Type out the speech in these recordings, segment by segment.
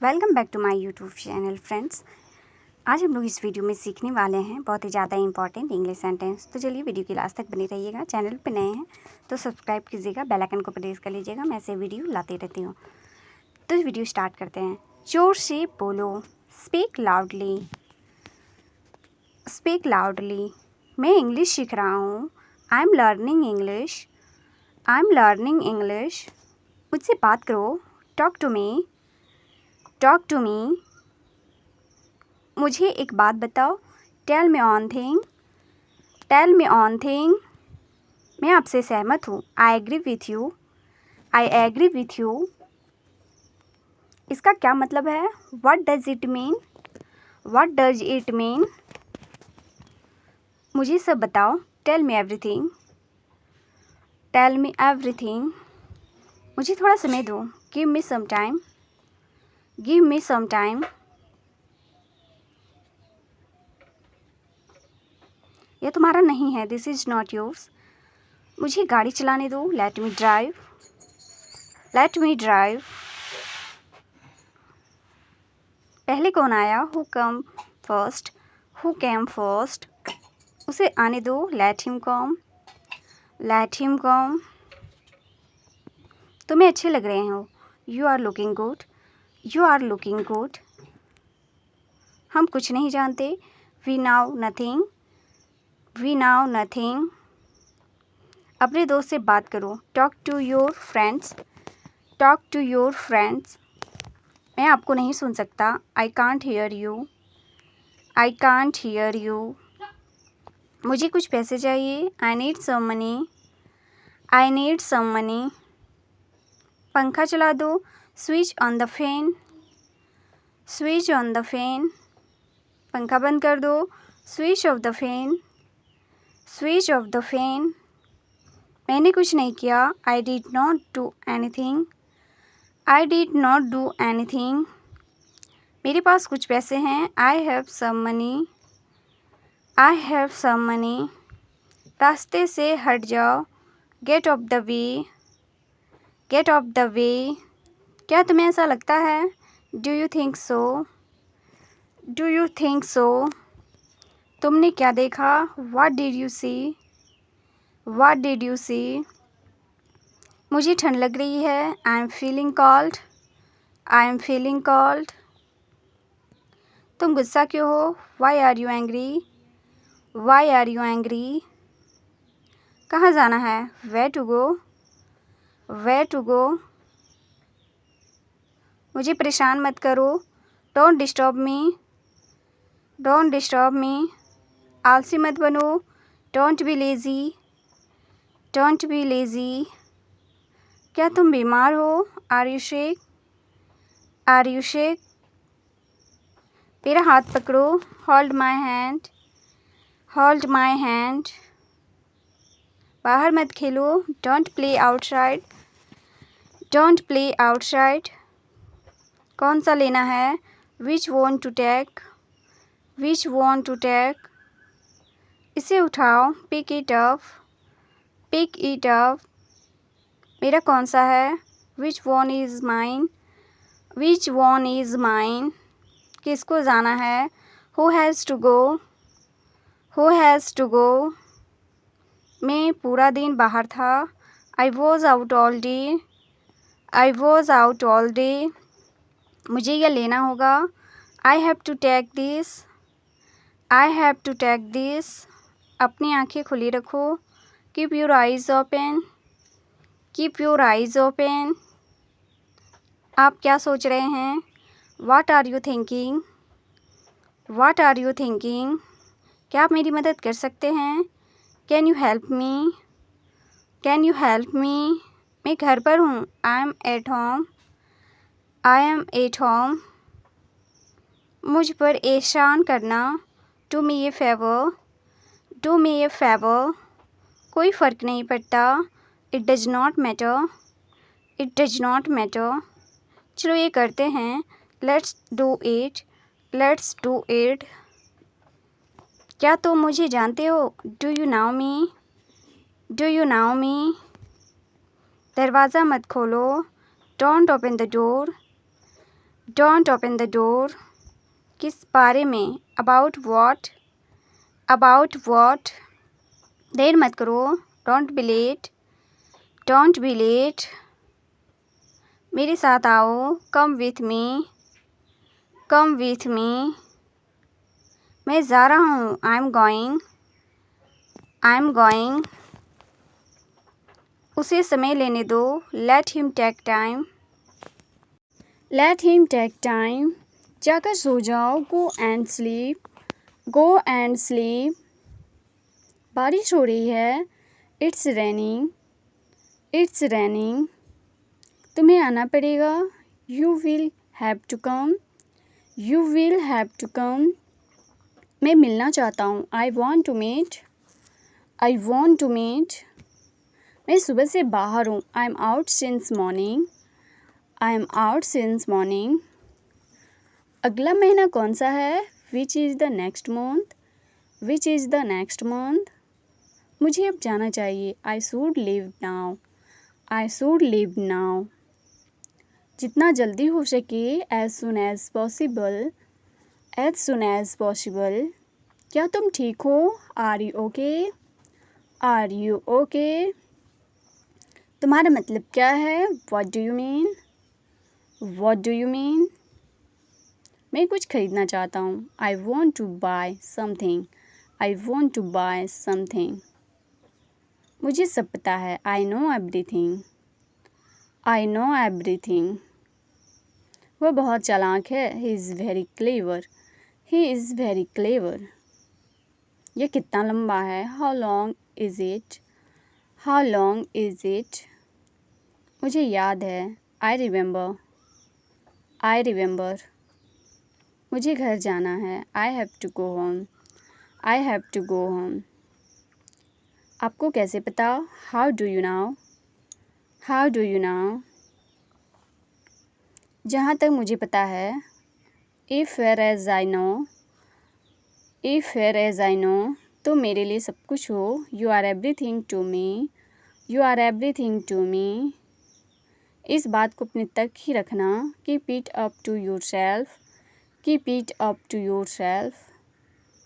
Welcome back to my YouTube channel friends. आज हम लोग इस वीडियो में सीखने वाले हैं बहुत ही ज़्यादा इंपॉर्टेंट इंग्लिश सेंटेंस। तो चलिए वीडियो के लास्ट तक बने रहिएगा। चैनल पे नए हैं तो सब्सक्राइब कीजिएगा, बेल आइकन को प्रेस कर लीजिएगा। मैं ऐसे वीडियो लाती रहती हूँ। तो इस वीडियो स्टार्ट करते हैं। जोर से बोलो, स्पीक लाउडली। Speak loudly. मैं इंग्लिश सीख रहा हूँ। I am learning English. I am learning English. मुझसे बात करो, talk to me. Talk to me. मुझे एक बात बताओ, tell me on thing. Tell me on thing. मैं आपसे सहमत हूँ। I agree with you. I agree with you. इसका क्या मतलब है? What does it mean? What does it mean? मुझे सब बताओ, tell me everything. Tell me everything. मुझे थोड़ा समय दो, give me some time. Give me some time. यह तुम्हारा नहीं है, दिस इज़ नॉट योर्स। मुझे गाड़ी चलाने दो, let me drive. Let me drive. पहले कौन आया? Who come first? Who came first? उसे आने दो, let him come. Let him come. तुम्हें अच्छे लग रहे हो, you are looking good. You are looking good. हम कुछ नहीं जानते, we now nothing. We now nothing. अपने दोस्त से बात करो, talk to your friends. Talk to your friends. मैं आपको नहीं सुन सकता, आई can't hear you. I can't hear you. मुझे कुछ पैसे चाहिए, I need some money. I need some money. पंखा चला दो, switch on the fan. Switch on the fan. पंखा बंद कर दो, switch off the fan. Switch off the fan. मैंने कुछ नहीं किया, I did not do anything. I did not do anything. मेरे पास कुछ पैसे हैं, I have some money. I have some money. रास्ते से हट जाओ, get off the way. Get off the way. क्या तुम्हें ऐसा लगता है? Do you think so? Do you think so? तुमने क्या देखा? What did you see? What did you see? मुझे ठंड लग रही है, I am feeling cold. I am feeling cold. तुम गुस्सा क्यों हो? Why are you angry? Why are you angry? कहाँ जाना है? Where to go? Where to go? मुझे परेशान मत करो, don't disturb me. Don't disturb me. आलसी मत बनो, don't be lazy. Don't be lazy. क्या तुम बीमार हो? Are you sick? Are you sick? मेरा हाथ पकड़ो, hold my hand. Hold my hand. बाहर मत खेलो, don't play outside. Don't play outside. कौन सा लेना है? Which one to take? Which one to take? इसे उठाओ, pick it up. Pick it up. मेरा कौन सा है? Which one is mine? Which one is mine? किसको जाना है? Who has to go? Who has to go? मैं पूरा दिन बाहर था, I was out all day. I was out all day. मुझे यह लेना होगा, I have to take this. I have to take this. अपनी आंखें खुली रखो, keep your eyes open. Keep your eyes open. आप क्या सोच रहे हैं? What are you thinking? Watt are you thinking? क्या आप मेरी मदद कर सकते हैं? Can you help me? Can you help me? मैं घर पर हूँ, I am at home. I am at home. मुझ पर एहसान करना, do me a favour. Do me a favour. कोई फ़र्क नहीं पड़ता, it does not matter. It does not matter. चलो ये करते हैं, let's do it. Let's do it. क्या तुम मुझे जानते हो? Do you know me? Do you know me? दरवाज़ा मत खोलो, don't open the door. Don't open the door, किस बारे में, अबाउट वॉट, अबाउट वॉट, देर मत करो, don't be late, don't be late, मेरे साथ आओ, come with me, come with me, मैं जा रहा हूँ, I am going, I am going, उसे समय लेने दो, let him take time, let him take time, जाकर सो जाओ, go and sleep, go and sleep, बारिश हो रही है, इट्स रेनिंग, इट्स रेनिंग, तुम्हें आना पड़ेगा, you will have to come, you will have to come, मैं मिलना चाहता हूँ, I want to meet, I want to meet, मैं सुबह से बाहर हूँ, I am out since morning, I am out since morning, अगला महीना कौन सा है, which is the next month, which is the next month, मुझे अब जाना चाहिए, I should leave now, I should leave now, जितना जल्दी हो सके, as soon as possible, as soon as possible, क्या तुम ठीक हो, are you okay, are you okay, तुम्हारा मतलब क्या है, what do you mean, what do you mean, मैं कुछ खरीदना चाहता हूँ, I want to buy something, I want to buy something, मुझे सब पता है, I know everything, I know everything, वह बहुत चालाक है, he is very clever, he is very clever, यह कितना लंबा है, how long is it, how long is it, मुझे याद है, आई रिमेंबर, आई रिमेंबर, मुझे घर जाना है, I have to go home, I have to go home, आपको कैसे पता, how do you know, how do you know, जहाँ तक मुझे पता है, if where as I know, if where as I know, तो मेरे लिए सब कुछ हो, you are everything to me, you are everything to me, इस बात को अपने तक ही रखना, keep it up to yourself, keep it up to yourself,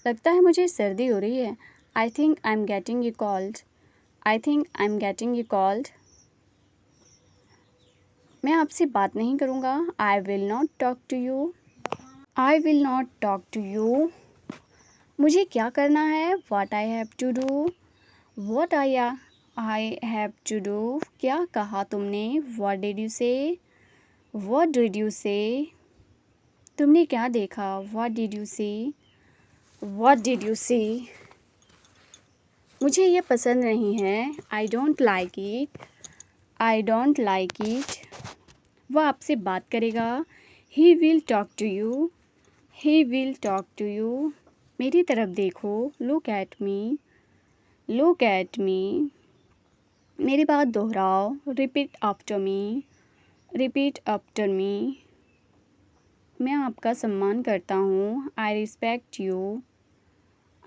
लगता है मुझे सर्दी हो रही है, I think I am getting a cold, I think I am getting a cold, मैं आपसे बात नहीं करूँगा, I will not talk to you, I will not talk to you, मुझे क्या करना है, what I have to do, what I have to do, क्या कहा तुमने, what did you say, what did you say, तुमने क्या देखा, what did you see, what did you see, मुझे ये पसंद नहीं है, I don't like it, I don't like it, वह आपसे बात करेगा, he will talk to you, he will talk to you, मेरी तरफ देखो, look at me, look at me, मेरी बात दोहराओ, repeat after me, repeat after me, मैं आपका सम्मान करता हूँ, I respect you,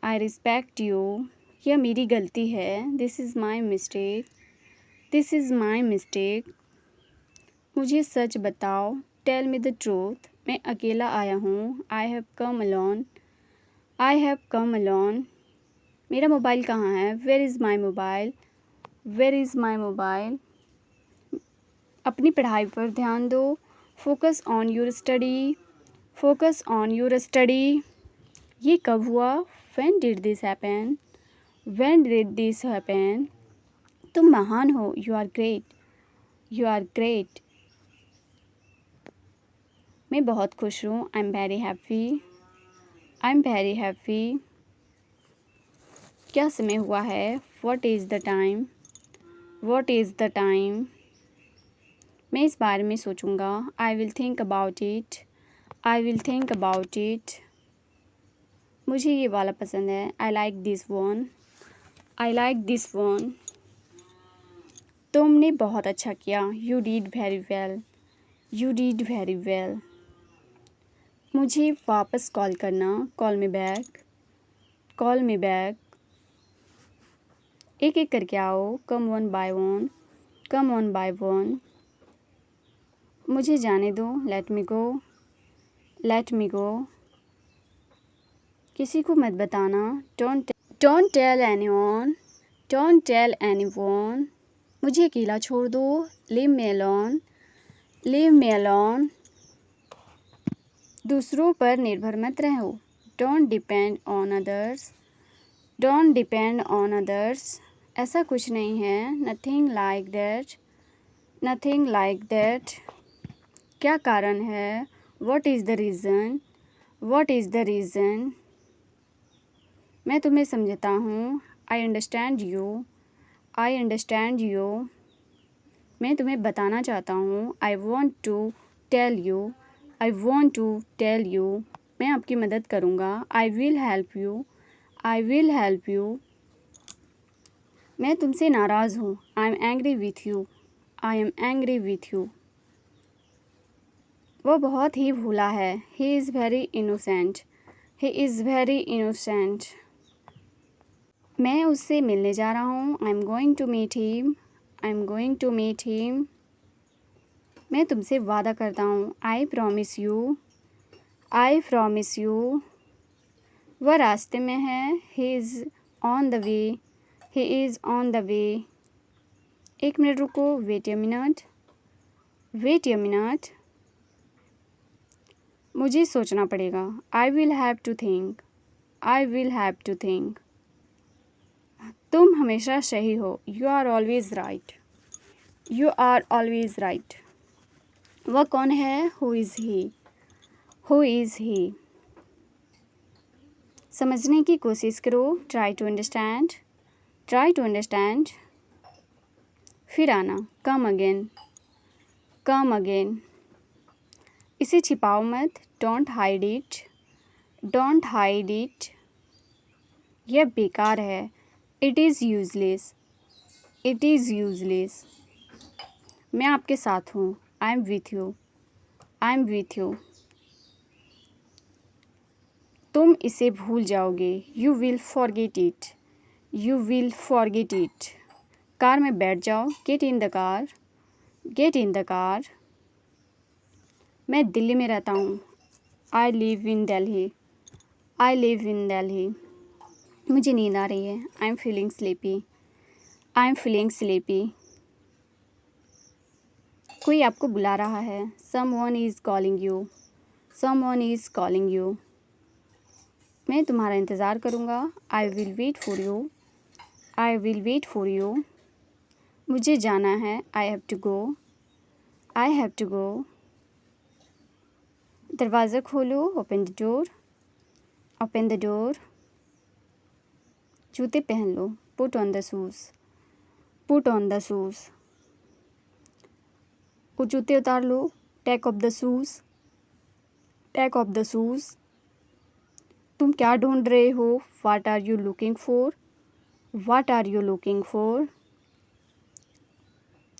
I respect you, यह मेरी गलती है, this is my mistake, this is my mistake, मुझे सच बताओ, टेल मी द ट्रूथ, मैं अकेला आया हूँ, I have come alone, I have come alone, मेरा मोबाइल कहाँ है, where is my mobile, where is my mobile, अपनी पढ़ाई पर ध्यान दो, focus on your study, focus on your study, ये कब हुआ, when did this happen, when did this happen, तुम महान हो, you are great, you are great, मैं बहुत खुश हूँ, I am very happy, I am very happy, क्या समय हुआ है, what is the time, what is the time, मैं इस बारे में सोचूंगा, I will think about it, I will think about it, मुझे ये वाला पसंद है, I like this one, I like this one, तुमने बहुत अच्छा किया, you did very well, you did very well, मुझे वापस कॉल करना, call me back, call me back, एक एक करके आओ, कम one by one, come one by one, मुझे जाने दो, लेट मी गो, लेट मी गो, किसी को मत बताना, don't tell anyone, don't tell anyone, मुझे अकेला छोड़ दो, leave me alone, leave me alone, दूसरों पर निर्भर मत रहो, don't depend on others, don't depend on others, ऐसा कुछ नहीं है, nothing like that, nothing like that, क्या कारण है, what is the reason, what is the reason, मैं तुम्हें समझता हूँ, I understand you, I understand you, मैं तुम्हें बताना चाहता हूँ, I want to tell you, I want to tell you, मैं आपकी मदद करूँगा, I will help you, I will help you, मैं तुमसे नाराज़ हूँ, I am angry with you, I am angry with you, वो बहुत ही भोला है, he is very innocent, he is very innocent, मैं उससे मिलने जा रहा हूँ, I am going to meet him, I am going to meet him, मैं तुमसे वादा करता हूँ, I promise you, I promise you, वह रास्ते में है, he is on the way, he is on the way, एक मिनट रुको, wait a minute, wait a minute, मुझे सोचना पड़ेगा, I will have to think, I will have to think, तुम हमेशा सही हो, you are always right, you are always right, वह कौन है, who is he, who is he, समझने की कोशिश करो, try to understand, try to understand, फिर आना, कम अगेन, कम अगेन, इसे छिपाओ मत, don't hide it, don't hide it, यह बेकार है, it is useless, it is useless, मैं आपके साथ हूँ, I am with you, I am with you, तुम इसे भूल जाओगे, you will forget it, you will forget it, car में बैठ जाओ, get in the car, get in the car, मैं दिल्ली में रहता हूँ, आई live in Delhi, I live in Delhi, मुझे नींद आ रही है, I am feeling sleepy, I am feeling sleepy, कोई आपको बुला रहा है, someone is calling you, someone is calling you, मैं तुम्हारा इंतज़ार करूँगा, I will wait for you, I will wait for you, मुझे जाना है, I have to go, I have to go, दरवाज़ा खोलो, open the door, open the door, जूते पहन लो, put on the shoes, put on the shoes, वो जूते उतार लो, take off the shoes, take off the shoes, तुम क्या ढूंढ रहे हो, what are you looking for, what are you looking for,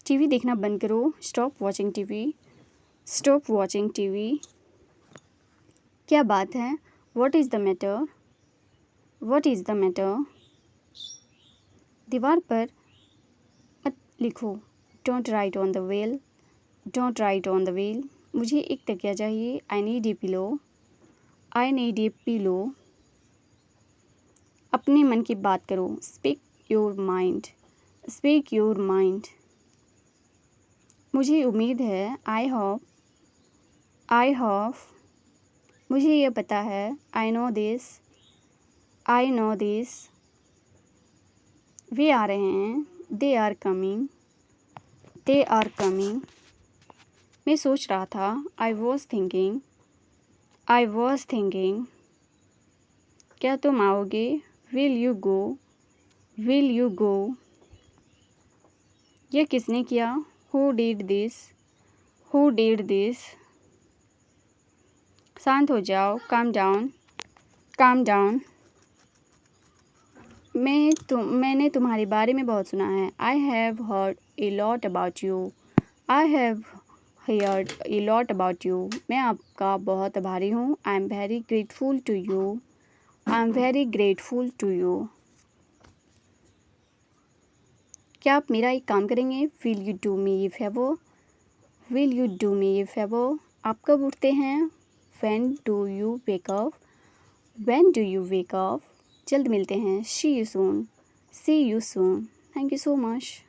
TV देखना बंद करो, stop watching TV, stop watching TV, क्या बात है, what is the matter, what is the matter, दीवार पर मत लिखो, don't write on the wall, don't write on the wall, मुझे एक तकिया चाहिए, I need a pillow, I need a pillow, अपने मन की बात करो, speak your mind, speak your mind, मुझे उम्मीद है, आई होप, आई होप, मुझे यह पता है, I know this, I know this, वे आ रहे हैं, they are coming, they are coming, मैं सोच रहा था, I was thinking, I was thinking, क्या तुम आओगे, will you go, will you go, यह किसने किया, who did this, who did this, शांत हो जाओ, काम डाउन, काम डाउन, मैंने तुम्हारे बारे में बहुत सुना है, I have heard a lot about you, I have heard a lot about you, मैं आपका बहुत आभारी हूँ, I am very grateful to you, I am very grateful to you, क्या आप मेरा एक काम करेंगे, will you do me a favour, will you do me a favour, आप कब उठते हैं, when do you wake up, when do you wake up. जल्द मिलते हैं, सी you soon, see you soon. Thank you so much.